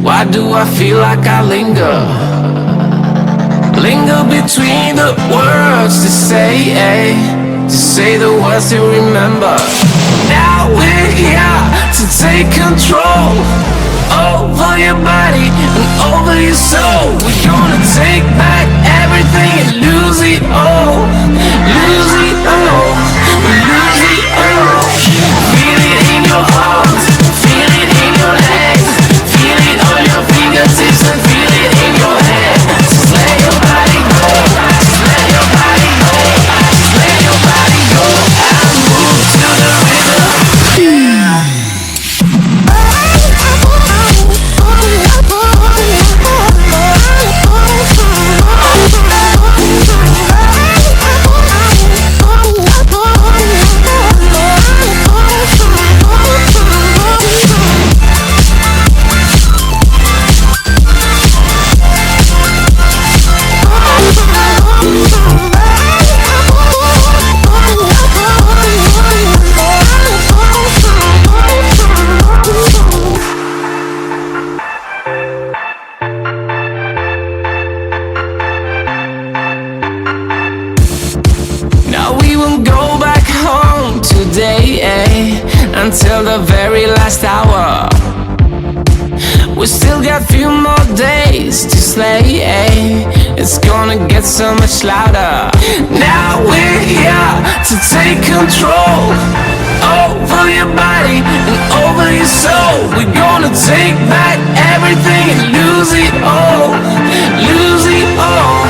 Why do I feel like I linger between the words to say the words to remember. Now we're here to take control over your body and over your soul. We're gonna take back everything and lose it all, lose it all, lose it all. Feel it in your heart, feel it in your legs, feel it on your fingertips and feel it in your head. Just let your body go, just let your body go, just let your body go and move to the rhythm. Until the very last hour, we still got few more days to slay. It's gonna get so much louder. Now we're here to take control over your body and over your soul. We're gonna take back everything and lose it all, lose it all,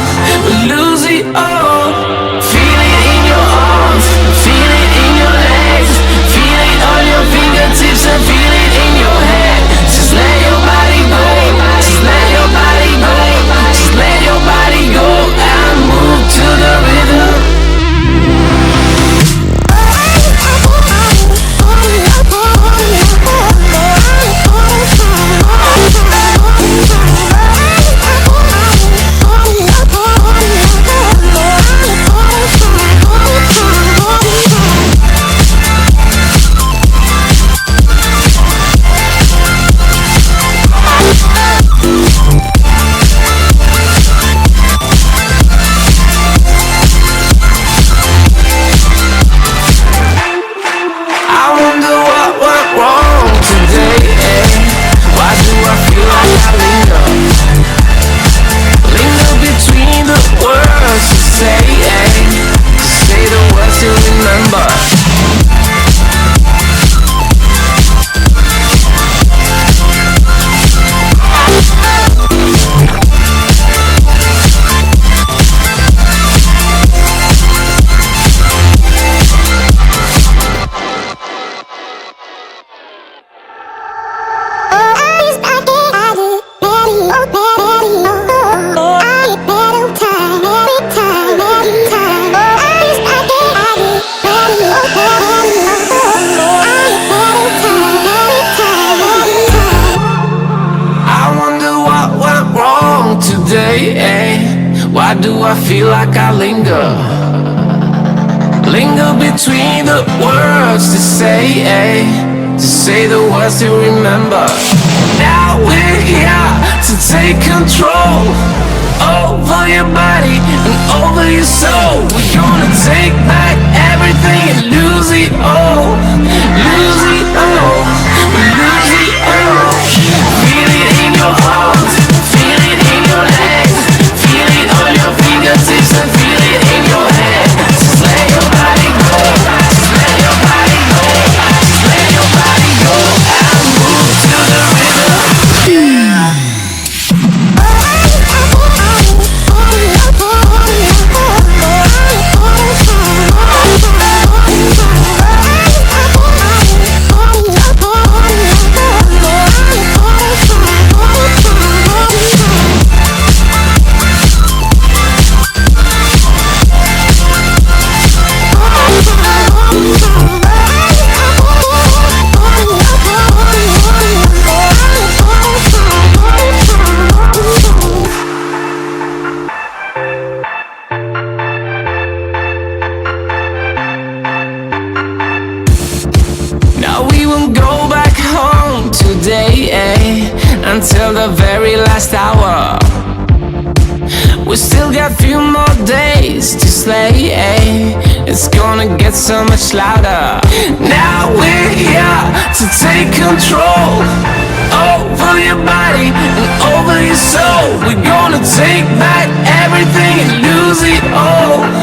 lose it all. Feel it in your arms, feel it in your legs, feel it on your fingertips and feel it in your head. Just let your body go, just let your body go, just let your body go and move to the rhythm. Why do I feel like I linger between the words to say the words to remember. Now we're here to take control over your body and over your soul. We're gonna take back everything and lose it all, lose it all, lose it all. Feel it in your heart, feel it in your legs, feel it on your fingertips and feel it in your head. Just let your body go, just let your body go, just let your body go and move to the rhythm. Oh, until the very last hour. We still got few more days to slay. It's gonna get so much louder. Now we're here to take control over your body and over your soul. We're gonna take back everything and lose it all.